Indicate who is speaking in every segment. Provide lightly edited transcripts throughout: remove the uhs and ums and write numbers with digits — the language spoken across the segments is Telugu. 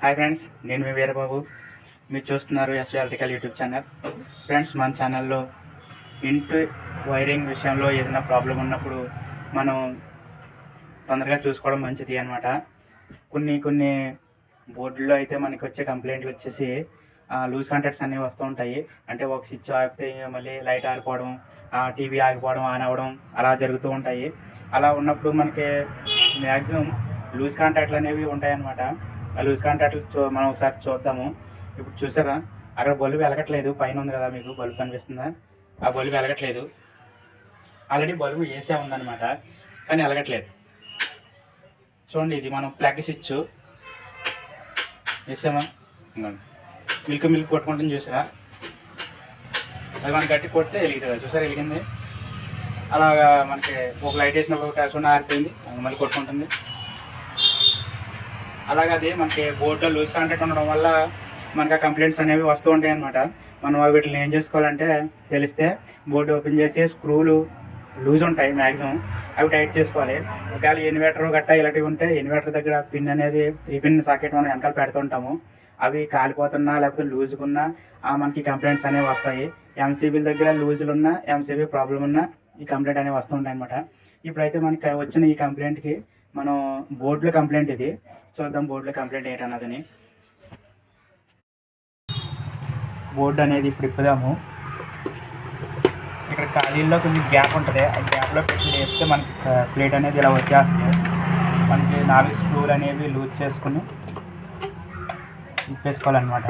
Speaker 1: హాయ్ ఫ్రెండ్స్, నేను మీ వీరబాబు. మీరు చూస్తున్నారు S electrical YouTube channel. Friends, మన ఛానల్లో ఇంటి వైరింగ్ విషయంలో ఏదైనా ప్రాబ్లం ఉన్నప్పుడు మనం తొందరగా చూసుకోవడం మంచిది అనమాట. కొన్ని బోర్డుల్లో అయితే మనకి వచ్చే కంప్లైంట్లు వచ్చేసి లూజ్ కాంటాక్ట్స్ అనేవి వస్తూ ఉంటాయి. అంటే ఒక స్విచ్ ఆగితే మళ్ళీ లైట్ ఆగిపోవడం, టీవీ ఆగిపోవడం, ఆన్ అవ్వడం అలా జరుగుతూ ఉంటాయి. అలా ఉన్నప్పుడు మనకి మ్యాక్సిమం లూజ్ కాంటాక్ట్లు అనేవి ఉంటాయన్నమాట. ఆ లూజ్ కాంటాక్ట్లు మనం ఒకసారి చూద్దాము. ఇప్పుడు చూసారా, అక్కడ బల్బు వెలగట్లేదు. పైన ఉంది కదా, మీకు బల్బు కనిపిస్తుందా? ఆ బల్బు వెలగట్లేదు. ఆల్రెడీ బల్బు వేసే ఉందన్నమాట, కానీ వెలగట్లేదు. చూడండి, ఇది మనం ప్లగ్ స్విచ్ వేసామా, మిల్క్ కొట్టుకుంటుంది చూసారా? అది మనం గట్టి కొడితే వెలుగుతుంది. చూసారా, వెలిగింది. అలాగా మనకి ఒక లైట్ వేసినప్పుడు చూడండి ఆరిపోయింది, మళ్ళీ కొట్టుకుంటుంది. అలాగే అది మనకి బోర్డులో లూజ్ కాంటాక్ట్ ఉండడం వల్ల మనకి ఆ కంప్లైంట్స్ అనేవి వస్తూ ఉంటాయి అన్నమాట. మనం వీటిని ఏం చేసుకోవాలంటే తెలిస్తే బోర్డు ఓపెన్ చేసి స్క్రూలు లూజ్ ఉంటాయి మ్యాక్సిమం, అవి టైట్ చేసుకోవాలి. ఒకవేళ ఇన్వర్టర్ గట్టా ఇలాంటివి ఉంటే ఇన్వర్టర్ దగ్గర పిన్ అనేది, ఈ పిన్ సాకెట్ మనం వెనకాల పెడుతుంటాము. అవి కాలిపోతున్నా లేకపోతే లూజ్గా ఉన్నా మనకి కంప్లైంట్స్ అనేవి వస్తాయి. ఎంసీబీల దగ్గర లూజులు ఉన్నా, ఎంసీబీ ప్రాబ్లం ఉన్నా ఈ కంప్లైంట్ అనేవి వస్తూ ఉంటాయి అన్నమాట. ఇప్పుడైతే మనకి వచ్చిన ఈ కంప్లైంట్కి మనం బోర్డులో కంప్లైంట్ ఇది చూద్దాం. బోర్డులో కంప్లైంట్ ఏంటన్నదని. బోర్డు అనేది ఇప్పుడు ఇప్పుదాము. ఇక్కడ ఖాళీల్లో కొంచెం గ్యాప్ ఉంటుంది. ఆ గ్యాప్లో పెట్టి వేస్తే మనకి ప్లేట్ అనేది ఇలా వచ్చేస్తుంది. మనకి 4 స్క్రూలు అనేవి లూజ్ చేసుకుని ఇప్పేసుకోవాలన్నమాట.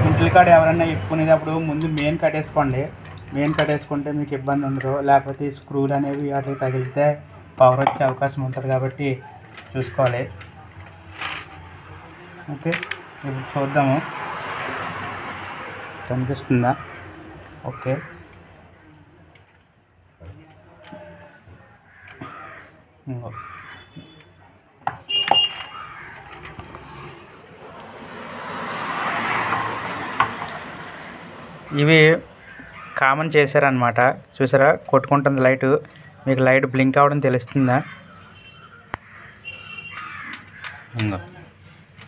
Speaker 1: ఇంట్లో కాడ ఎవరైనా ఇప్పుకునేటప్పుడు ముందు మెయిన్ కట్టేసుకోండి. మెయిన్ కట్టేసుకుంటే మీకు ఇబ్బంది ఉండదు. లేకపోతే ఈ స్క్రూలు అనేవి వాటికి తగిలితే పవర్ వచ్చే అవకాశం ఉంటుంది కాబట్టి చూసుకోవాలి. ఓకే, ఇప్పుడు చూద్దాము, కనిపిస్తుందా? ఓకే, ఇవి కామన్ చేశారనమాట. చూసారా, కొట్టుకుంటుంది లైటు. మీకు లైట్ బ్లింక్ అవ్వడం తెలుస్తుందా?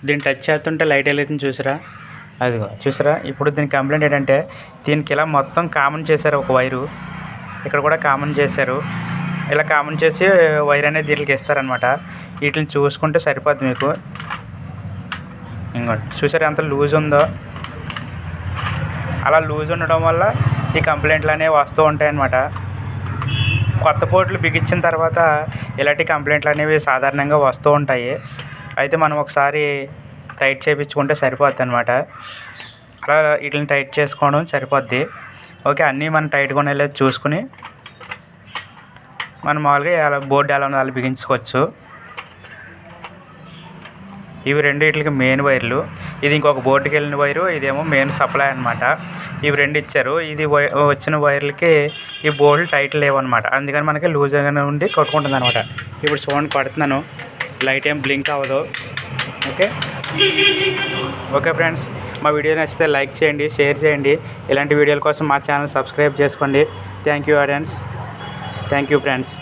Speaker 1: దీన్ని టచ్ చేస్తుంటే లైట్ వెలుగుతుంది చూసారా? అదిగో చూసారా. ఇప్పుడు దీని కంప్లైంట్ ఏంటంటే దీనికి ఇలా మొత్తం కామన్ చేశారు. ఒక వైరు ఇక్కడ కూడా కామన్ చేశారు. ఇలా కామన్ చేసి వైర్ అనేది దీనికి ఇస్తారనమాట. వీటిని చూసుకుంటే సరిపోద్ది మీకు. ఇంకోటి చూసారా ఎంత లూజ్ ఉందో. అలా లూజ్ ఉండడం వల్ల ఈ కంప్లైంట్లు అనేవి వస్తూ ఉంటాయి అన్నమాట. కొత్త పోర్టులు బిగించిన తర్వాత ఇలాంటి కంప్లైంట్లు అనేవి సాధారణంగా వస్తూ ఉంటాయి. అయితే మనం ఒకసారి టైట్ చేయించుకుంటే సరిపోద్ది అనమాట. అలా వీటిని టైట్ చేసుకోవడం సరిపోద్ది. ఓకే, అన్నీ మనం టైట్గా ఉండేది చూసుకుని మనం మామూలుగా అలా బోర్డు ఎలా ఉందో అలా బిగించుకోవచ్చు. ఇవి రెండు వీటికి మెయిన్ వైర్లు. ఇది ఇంకొక బోర్డుకి వెళ్ళిన వైరు, ఇదేమో మెయిన్ సప్లై అనమాట. ఇవి రెండు ఇచ్చారు. ఇది వచ్చిన వైర్లకి ఈ బోర్డులు టైట్ లేవన్నమాట. అందుకని మనకి లూజ్గానే ఉండి కొట్టుకుంటుంది అనమాట. ఇప్పుడు చూడండి, పడుతున్నాను, లైట్ ఏం బ్లింక్ అవ్వదు. ఓకే ఫ్రెండ్స్, మా వీడియో నచ్చితే లైక్ చేయండి, షేర్ చేయండి. ఇలాంటి వీడియోల కోసం మా ఛానల్ సబ్స్క్రైబ్ చేసుకోండి. Thank you audience. Thank you friends.